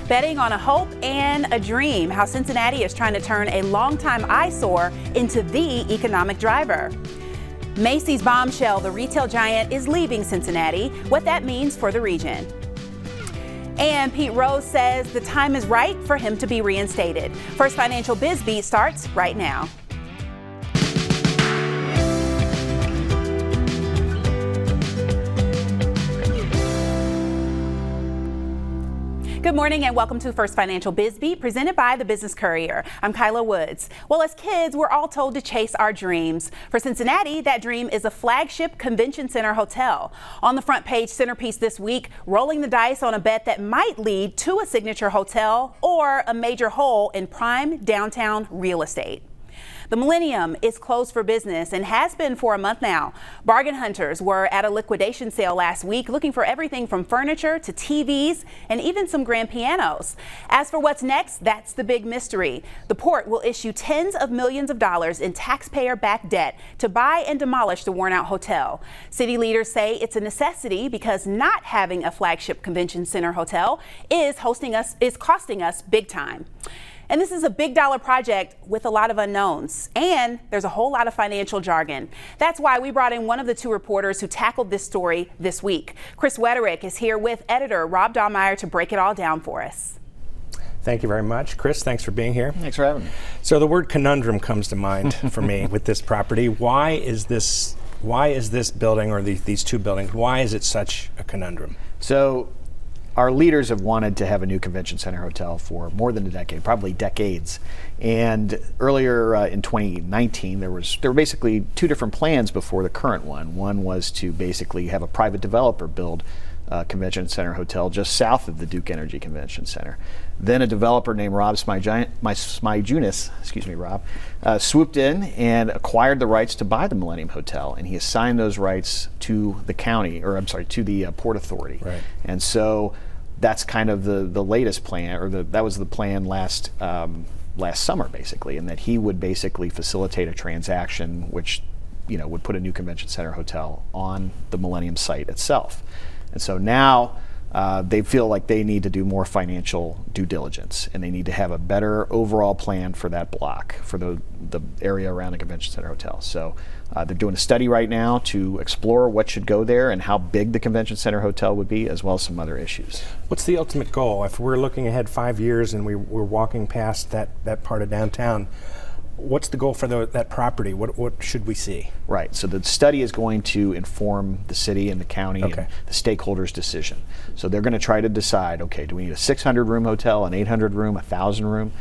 Betting on a hope and a dream, how Cincinnati is trying to turn a longtime eyesore into the economic driver. Macy's bombshell, the retail giant is leaving Cincinnati, what that means for the region. And Pete Rose says the time is right for him to be reinstated. First Financial Biz Beat starts right now. Good morning and welcome to First Financial Biz Beat, presented by the Business Courier. I'm Kyla Woods. Well, as kids, we're all told to chase our dreams. For Cincinnati, that dream is a flagship convention center hotel. On the front page centerpiece this week, rolling the dice on a bet that might lead to a signature hotel or a major hole in prime downtown real estate. The Millennium is closed for business and has been for a month now. Bargain hunters were at a liquidation sale last week looking for everything from furniture to TVs and even some grand pianos. As for what's next, that's the big mystery. The port will issue tens of millions of dollars in taxpayer-backed debt to buy and demolish the worn-out hotel. City leaders say it's a necessity because not having a flagship convention center hotel is costing us big time. And this is a big dollar project with a lot of unknowns, and there's a whole lot of financial jargon. That's why we brought in one of the two reporters who tackled this story this week. Chris Wetterick is here with editor Rob Dahlmeyer to break it all down for us. Thank you very much. Chris, thanks for being here. Thanks for having me. So the word conundrum comes to mind for me with this property. Why is this building, or these two buildings, why is it such a conundrum? So our leaders have wanted to have a new convention center hotel for more than a decade, probably decades. And earlier in 2019, there were basically two different plans before the current one. One was to basically have a private developer build a convention center hotel just south of the Duke Energy Convention Center. Then a developer named Rob Smijunas, swooped in and acquired the rights to buy the Millennium Hotel, and he assigned those rights to the county, to the Port Authority. Right. And so that's kind of the latest plan, or that was the plan last summer, basically, and that he would basically facilitate a transaction which, would put a new convention center hotel on the Millennium site itself. And so now they feel like they need to do more financial due diligence, and they need to have a better overall plan for that block, for the area around the convention center hotel. So they're doing a study right now to explore what should go there and how big the convention center hotel would be, as well as some other issues. What's the ultimate goal? If we're looking ahead 5 years and we're walking past that part of downtown, what's the goal for that property? What should we see? Right. So the study is going to inform the city and the county and the stakeholders' decision. So they're going to try to decide, okay, do we need a 600-room hotel, an 800-room, a 1,000-room?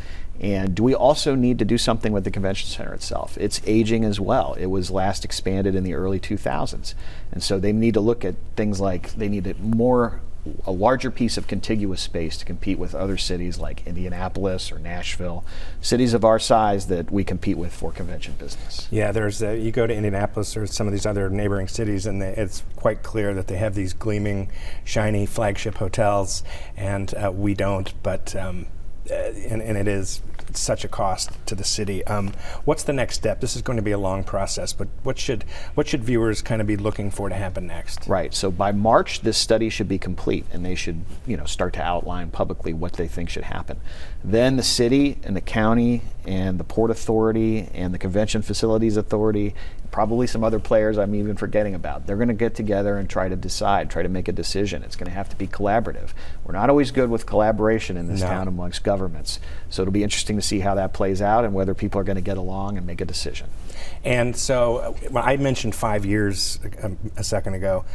And do we also need to do something with the convention center itself? It's aging as well. It was last expanded in the early 2000s. And so they need to look at things like they need a larger piece of contiguous space to compete with other cities like Indianapolis or Nashville, cities of our size that we compete with for convention business. Yeah, you go to Indianapolis or some of these other neighboring cities, and it's quite clear that they have these gleaming, shiny flagship hotels, and we don't. But and it is such a cost to the city. What's the next step? This is going to be a long process, but what should viewers kind of be looking for to happen next? Right. So by March, this study should be complete, and they should start to outline publicly what they think should happen. Then the city and the county and the Port Authority and the Convention Facilities Authority, probably some other players I'm even forgetting about, they're going to get together and try to make a decision. It's going to have to be collaborative. We're not always good with collaboration in this town amongst governments. So it'll be interesting to see how that plays out and whether people are going to get along and make a decision. And so I mentioned 5 years a second ago.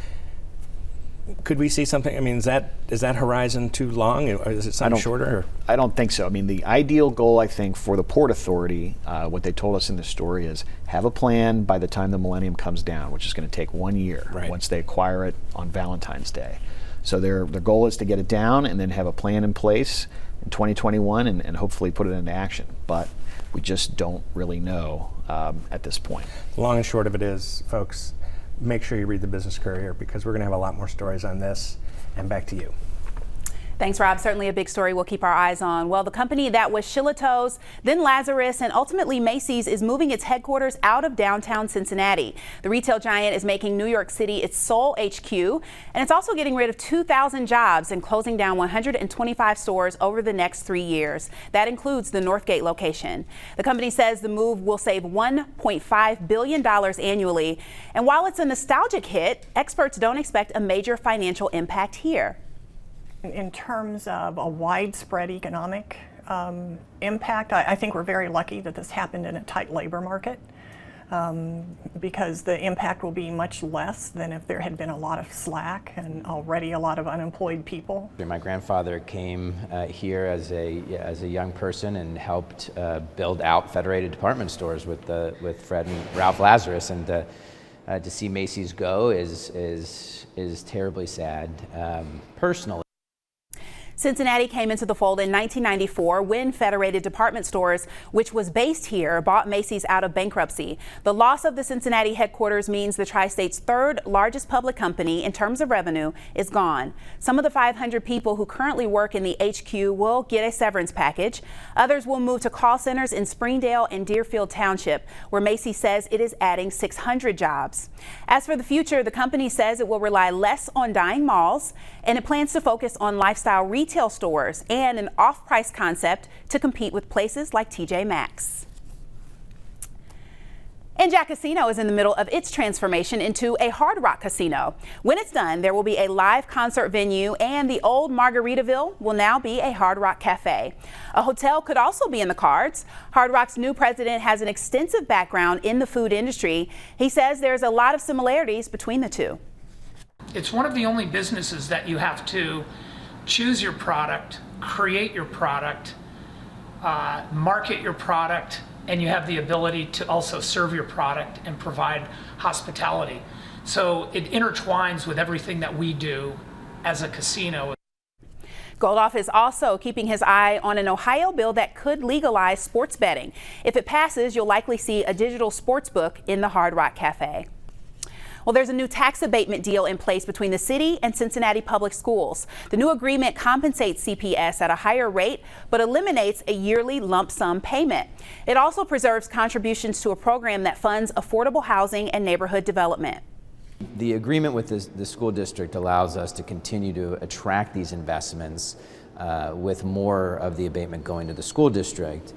Could we see something? I mean, is that horizon too long? Or is it something shorter? Or? I don't think so. I mean, the ideal goal, I think, for the Port Authority, what they told us in this story is have a plan by the time the Millennium comes down, which is going to take 1 year once they acquire it on Valentine's Day. So their goal is to get it down and then have a plan in place in 2021 and hopefully put it into action. But we just don't really know at this point. The long and short of it is, folks, make sure you read the Business Courier, because we're going to have a lot more stories on this. And back to you. Thanks, Rob. Certainly a big story we'll keep our eyes on. Well, the company that was Shillitoe's, then Lazarus, and ultimately Macy's is moving its headquarters out of downtown Cincinnati. The retail giant is making New York City its sole HQ, and it's also getting rid of 2,000 jobs and closing down 125 stores over the next 3 years. That includes the Northgate location. The company says the move will save $1.5 billion annually. And while it's a nostalgic hit, experts don't expect a major financial impact here. In terms of a widespread economic impact, I think we're very lucky that this happened in a tight labor market because the impact will be much less than if there had been a lot of slack and already a lot of unemployed people. My grandfather came here as a young person and helped build out Federated Department Stores with Fred and Ralph Lazarus, and to see Macy's go is terribly sad personally. Cincinnati came into the fold in 1994 when Federated Department Stores, which was based here, bought Macy's out of bankruptcy. The loss of the Cincinnati headquarters means the Tri-State's third largest public company in terms of revenue is gone. Some of the 500 people who currently work in the HQ will get a severance package. Others will move to call centers in Springdale and Deerfield Township, where Macy's says it is adding 600 jobs. As for the future, the company says it will rely less on dying malls, and it plans to focus on lifestyle retail stores and an off-price concept to compete with places like TJ Maxx. And Jack Casino is in the middle of its transformation into a Hard Rock casino. When it's done, there will be a live concert venue, and the old Margaritaville will now be a Hard Rock cafe. A hotel could also be in the cards. Hard Rock's new president has an extensive background in the food industry. He says there's a lot of similarities between the two. It's one of the only businesses that you have to choose your product, create your product, market your product, and you have the ability to also serve your product and provide hospitality. So it intertwines with everything that we do as a casino. Goldoff is also keeping his eye on an Ohio bill that could legalize sports betting. If it passes, you'll likely see a digital sports book in the Hard Rock Cafe. Well, there's a new tax abatement deal in place between the city and Cincinnati Public Schools. The new agreement compensates CPS at a higher rate, but eliminates a yearly lump sum payment. It also preserves contributions to a program that funds affordable housing and neighborhood development. The agreement with the school district allows us to continue to attract these investments with more of the abatement going to the school district.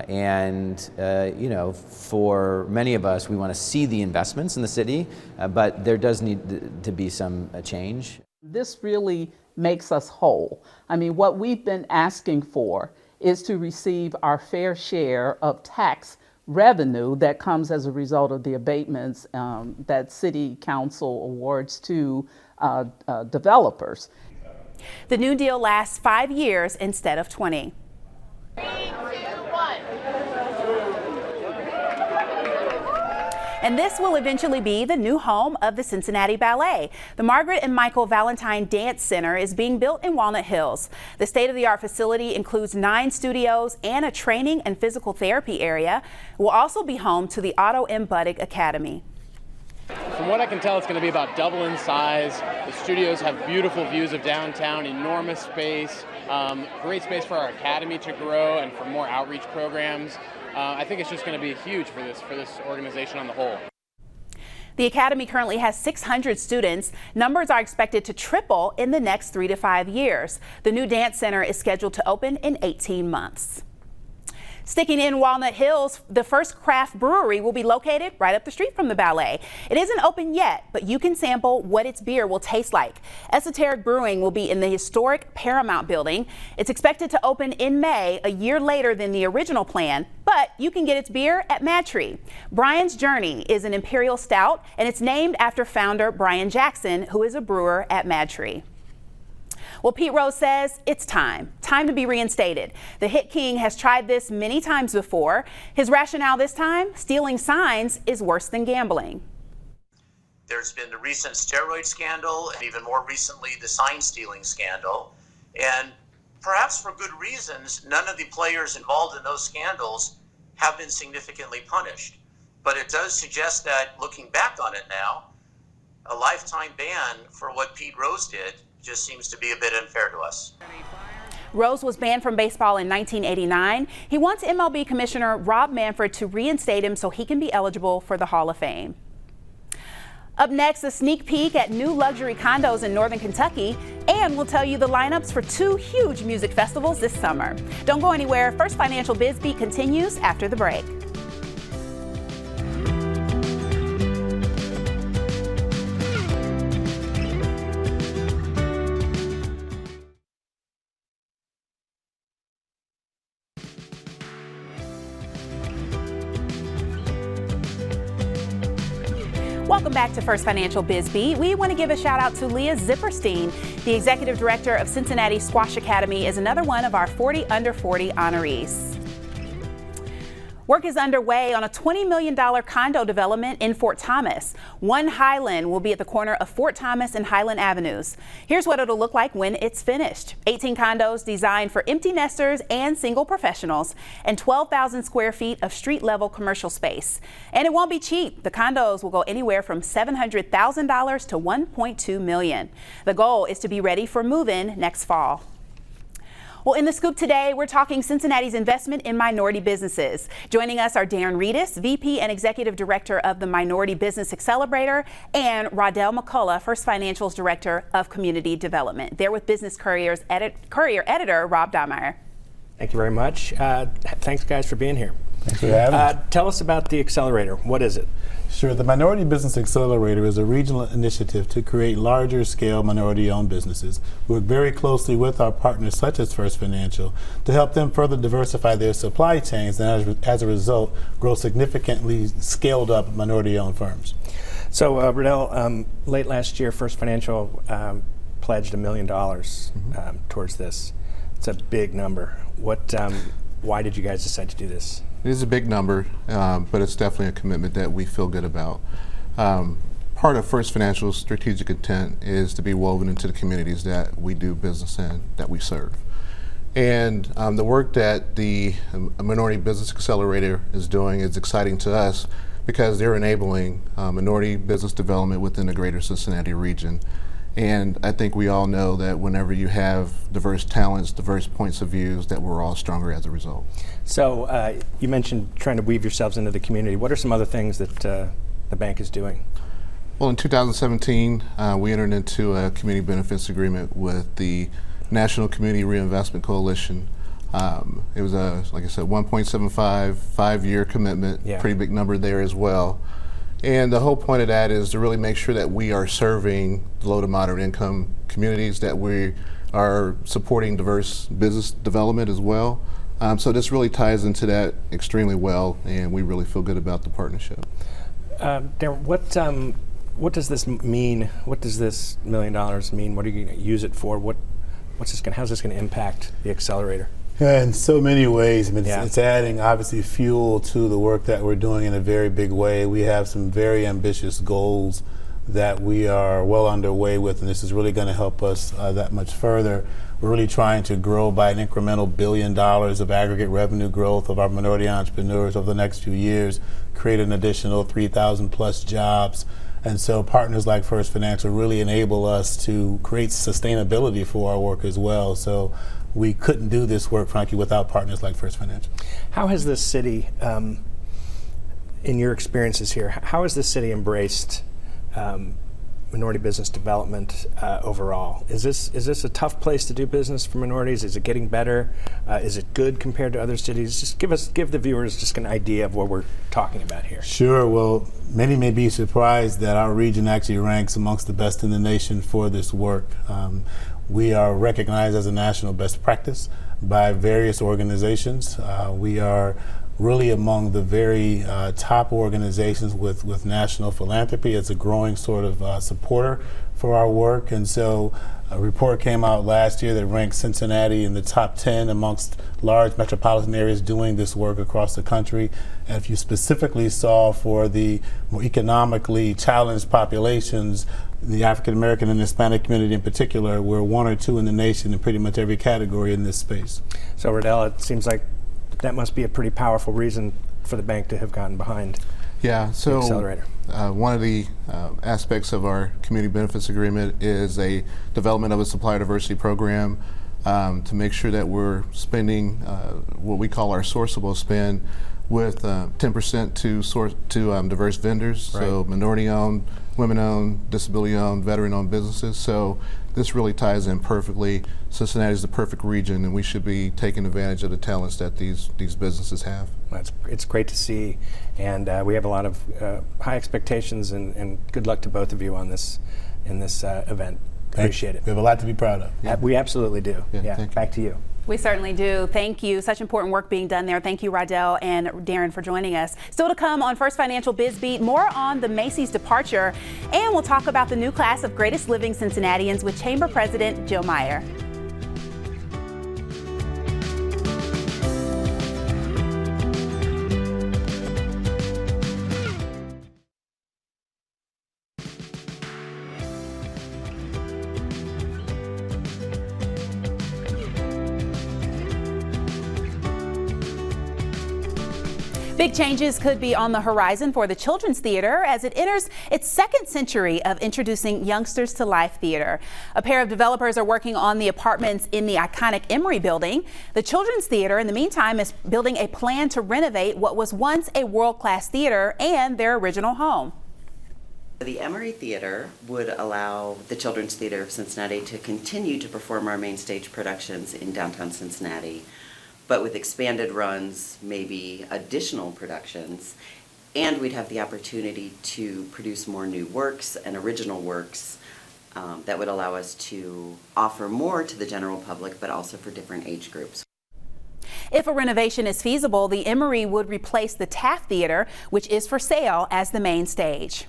You know, for many of us, we want to see the investments in the city, but there does need to be some change. This really makes us whole. I mean, what we've been asking for is to receive our fair share of tax revenue that comes as a result of the abatements that City Council awards to developers. The new deal lasts 5 years instead of 20. 3, 2, 1. And this will eventually be the new home of the Cincinnati Ballet. The Margaret and Michael Valentine Dance Center is being built in Walnut Hills. The state-of-the-art facility includes 9 studios and a training and physical therapy area. It will also be home to the Otto M. Buddig Academy. From what I can tell, it's going to be about double in size. The studios have beautiful views of downtown, enormous space, great space for our academy to grow and for more outreach programs. I think it's just going to be huge for this organization on the whole. The academy currently has 600 students. Numbers are expected to triple in the next 3 to 5 years. The new dance center is scheduled to open in 18 months. Sticking in Walnut Hills, the first craft brewery will be located right up the street from the ballet. It isn't open yet, but you can sample what its beer will taste like. Esoteric Brewing will be in the historic Paramount building. It's expected to open in May, a year later than the original plan, but you can get its beer at Mad Tree. Brian's Journey is an imperial stout, and it's named after founder Brian Jackson, who is a brewer at Mad Tree. Well, Pete Rose says it's time to be reinstated. The hit king has tried this many times before. His rationale this time, stealing signs is worse than gambling. There's been the recent steroid scandal, and even more recently, the sign stealing scandal. And perhaps for good reasons, none of the players involved in those scandals have been significantly punished. But it does suggest that, looking back on it now, a lifetime ban for what Pete Rose did just seems to be a bit unfair to us. Rose was banned from baseball in 1989. He wants MLB Commissioner Rob Manfred to reinstate him so he can be eligible for the Hall of Fame. Up next, a sneak peek at new luxury condos in Northern Kentucky, and we'll tell you the lineups for 2 huge music festivals this summer. Don't go anywhere. First Financial Biz Beat continues after the break. Welcome back to First Financial Biz Beat. We want to give a shout out to Leah Zipperstein. The Executive Director of Cincinnati Squash Academy is another one of our 40 Under 40 honorees. Work is underway on a $20 million condo development in Fort Thomas. One Highland will be at the corner of Fort Thomas and Highland Avenues. Here's what it'll look like when it's finished. 18 condos designed for empty nesters and single professionals, and 12,000 square feet of street-level commercial space. And it won't be cheap. The condos will go anywhere from $700,000 to $1.2 million. The goal is to be ready for move-in next fall. Well, in the scoop today, we're talking Cincinnati's investment in minority businesses. Joining us are Darren Reedus, VP and Executive Director of the Minority Business Accelerator, and Rodell McCullough, First Financial's Director of Community Development. They're with Business Courier editor Rob Dahmeyer. Thank you very much. Thanks, guys, for being here. Thanks for having us. Tell us about the accelerator. What is it? Sure. The Minority Business Accelerator is a regional initiative to create larger scale minority-owned businesses. We work very closely with our partners such as First Financial to help them further diversify their supply chains and as a result grow significantly scaled up minority-owned firms. So Rodell, late last year First Financial pledged $1 million towards this. It's a big number. Why did you guys decide to do this? It is a big number, but it's definitely a commitment that we feel good about. Part of First Financial's strategic intent is to be woven into the communities that we do business in, that we serve. And the work that the Minority Business Accelerator is doing is exciting to us because they're enabling minority business development within the greater Cincinnati region. And I think we all know that whenever you have diverse talents, diverse points of views, that we're all stronger as a result. So you mentioned trying to weave yourselves into the community. What are some other things that the bank is doing? Well, in 2017, we entered into a community benefits agreement with the National Community Reinvestment Coalition. It was a, like I said, 1.75 5-year commitment, pretty big number there as well. And the whole point of that is to really make sure that we are serving the low to moderate income communities, that we are supporting diverse business development as well. So this really ties into that extremely well, and we really feel good about the partnership. Darren, what does this mean? What does this $1 million mean? What are you going to use it for? How's this going to impact the accelerator? Yeah, in so many ways. I mean, it's adding obviously fuel to the work that we're doing in a very big way. We have some very ambitious goals that we are well underway with, and this is really going to help us that much further. We're really trying to grow by an incremental $1 billion of aggregate revenue growth of our minority entrepreneurs over the next few years, create an additional 3,000 plus jobs. And so partners like First Financial really enable us to create sustainability for our work as well. So we couldn't do this work, frankly, without partners like First Financial. How has this city, in your experiences here, how has this city embraced minority business development overall? Is this a tough place to do business for minorities? Is it getting better? Is it good compared to other cities? Just give the viewers just an idea of what we're talking about here. Sure. Well, many may be surprised that our region actually ranks amongst the best in the nation for this work. We are recognized as a national best practice by various organizations. We are really among the very top organizations with national philanthropy. It's a growing sort of supporter for our work. And so a report came out last year that ranked Cincinnati in the top 10 amongst large metropolitan areas doing this work across the country. And if you specifically saw for the more economically challenged populations, the African American and Hispanic community in particular, we're 1 or 2 in the nation in pretty much every category in this space. So Rodell, it seems like that must be a pretty powerful reason for the bank to have gotten behind the accelerator. One of the aspects of our community benefits agreement is a development of a supplier diversity program to make sure that we're spending what we call our sourceable spend with 10% to diverse vendors, Right. so minority-owned, women-owned, disability-owned, veteran-owned businesses. So this really ties in perfectly. Cincinnati is the perfect region, and we should be taking advantage of the talents that these businesses have. It's great to see, and we have a lot of high expectations, and good luck to both of you on this event. Appreciate it. We have a lot to be proud of. We absolutely do. Yeah, Yeah, back to you. We certainly do. Thank you. Such important work being done there. Thank you, Rydell and Darren, for joining us. Still to come on First Financial Biz Beat, more on the Macy's departure, and we'll talk about the new class of Greatest Living Cincinnatians with Chamber President Jill Meyer. Big changes could be on the horizon for the Children's Theater as it enters its second century of introducing youngsters to live theater. A pair of developers are working on the apartments in the iconic Emory building. The Children's Theater, in the meantime, is building a plan to renovate what was once a world-class theater and their original home. The Emory Theater would allow the Children's Theater of Cincinnati to continue to perform our main stage productions in downtown Cincinnati, but with expanded runs, maybe additional productions, and we'd have the opportunity to produce more new works and original works that would allow us to offer more to the general public, but also for different age groups. If a renovation is feasible, the Emory would replace the Taft Theater, which is for sale, as the main stage.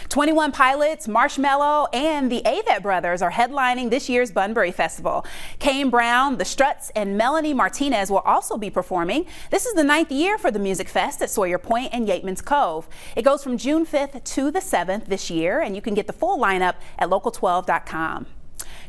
21 Pilots, Marshmello, and the Avett Brothers are headlining this year's Bunbury Festival. Kane Brown, the Struts, and Melanie Martinez will also be performing. This is the 9th year for the Music Fest at Sawyer Point and Yateman's Cove. It goes from June 5th to the 7th this year, and you can get the full lineup at local12.com.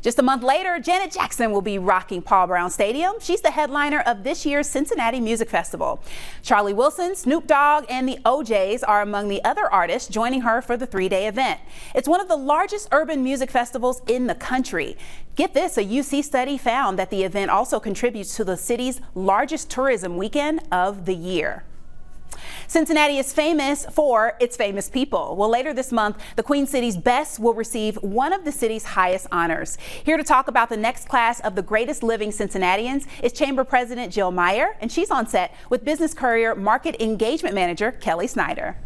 Just a month later, Janet Jackson will be rocking Paul Brown Stadium. She's the headliner of this year's Cincinnati Music Festival. Charlie Wilson, Snoop Dogg, and the OJs are among the other artists joining her for the 3-day event. It's one of the largest urban music festivals in the country. Get this, a UC study found that the event also contributes to the city's largest tourism weekend of the year. Cincinnati is famous for its famous people. Well, later this month, the Queen City's best will receive one of the city's highest honors. Here to talk about the next class of the Greatest Living Cincinnatians is Chamber President Jill Meyer, and she's on set with Business Courier Market Engagement Manager Kelly Snyder.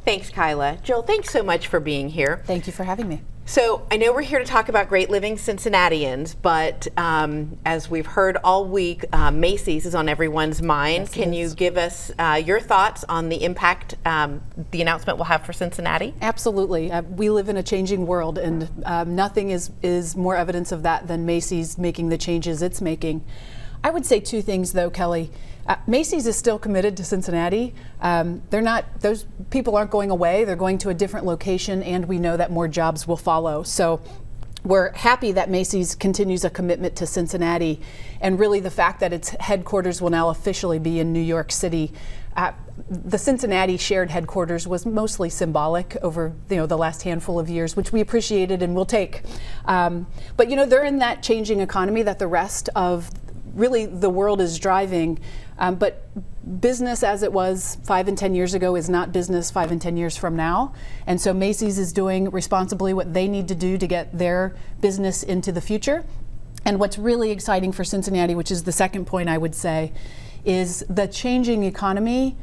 Thanks, Kyla. Jill, thanks so much for being here. Thank you for having me. So I know we're here to talk about Great Living Cincinnatians, but as we've heard all week, Macy's is on everyone's mind. Yes, Can you give us your thoughts on the impact the announcement will have for Cincinnati? Absolutely. We live in a changing world, and nothing is more evidence of that than Macy's making the changes it's making. I would say two things, though, Kelly. Macy's is still committed to Cincinnati. Those people aren't going away. They're going to a different location, and we know that more jobs will follow. So we're happy that Macy's continues a commitment to Cincinnati, and really the fact that its headquarters will now officially be in New York City. The Cincinnati shared headquarters was mostly symbolic over the last handful of years, which we appreciated and will take. But they're in that changing economy that the rest of really the world is driving, but business as it was 5 and 10 years ago is not business 5 and 10 years from now. And so Macy's is doing responsibly what they need to do to get their business into the future. And what's really exciting for Cincinnati, which is the second point I would say, is the changing economy.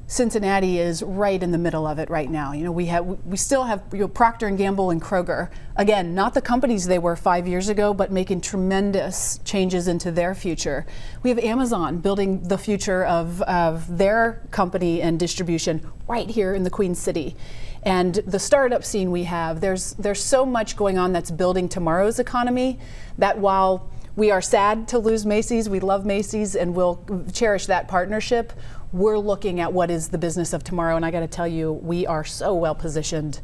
Cincinnati is right in the middle of it right now. We still have Procter & Gamble and Kroger. Again, not the companies they were 5 years ago, but making tremendous changes into their future. We have Amazon building the future of their company and distribution right here in the Queen City. And the startup scene we have, there's so much going on that's building tomorrow's economy that while we are sad to lose Macy's, we love Macy's and we'll cherish that partnership, we're looking at what is the business of tomorrow, and I got to tell you, we are so well positioned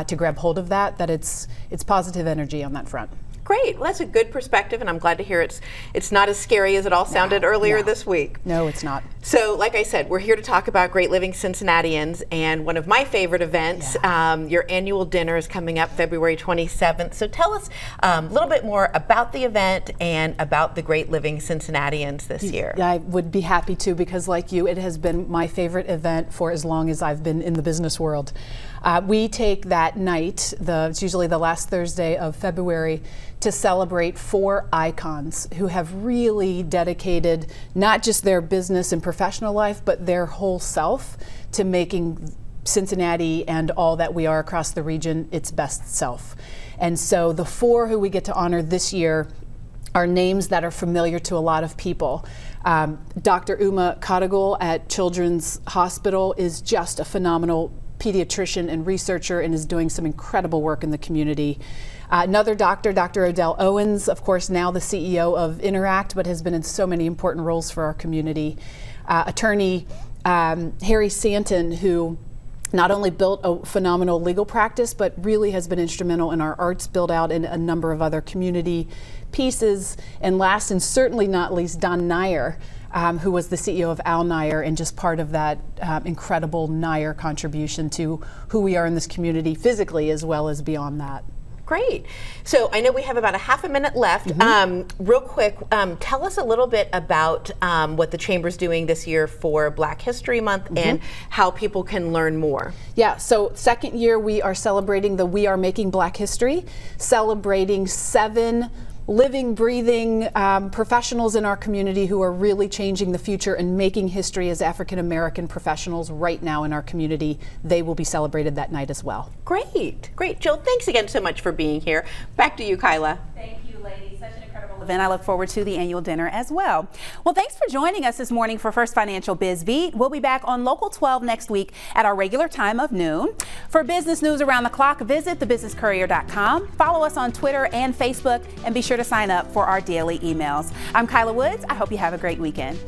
to grab hold of that it's positive energy on that front. Great. Well, that's a good perspective, and I'm glad to hear it's not as scary as it all sounded earlier this week. No, it's not. So, like I said, we're here to talk about Great Living Cincinnatians, and one of my favorite events, your annual dinner, is coming up February 27th. So tell us a little bit more about the event and about the Great Living Cincinnatians this year. I would be happy to, because like you, it has been my favorite event for as long as I've been in the business world. We take that night, it's usually the last Thursday of February, to celebrate 4 icons who have really dedicated not just their business and professional life, but their whole self to making Cincinnati and all that we are across the region its best self. And so the 4 who we get to honor this year are names that are familiar to a lot of people. Dr. Uma Kadagul at Children's Hospital is just a phenomenal pediatrician and researcher and is doing some incredible work in the community. Another doctor, Dr. Odell Owens, of course now the CEO of Interact, but has been in so many important roles for our community. Attorney Harry Santon, who not only built a phenomenal legal practice, but really has been instrumental in our arts build out and a number of other community pieces. And last and certainly not least, Don Nair, who was the CEO of Al Nair and just part of that incredible Nair contribution to who we are in this community physically as well as beyond that. Great. So I know we have about a half a minute left. Real quick, tell us a little bit about what the Chamber's doing this year for Black History Month and how people can learn more. Yeah, so second year we are celebrating the We Are Making Black History, celebrating 7 living, breathing professionals in our community who are really changing the future and making history as African American professionals right now in our community. They will be celebrated that night as well. Great, great. Jill, thanks again so much for being here. Back to you, Kyla. Thank you, ladies. Such an incredible event. I look forward to the annual dinner as well. Well, thanks for joining us this morning for First Financial Biz Beat. We'll be back on Local 12 next week at our regular time of noon. For business news around the clock, visit thebusinesscourier.com. Follow us on Twitter and Facebook, and be sure to sign up for our daily emails. I'm Kyla Woods. I hope you have a great weekend.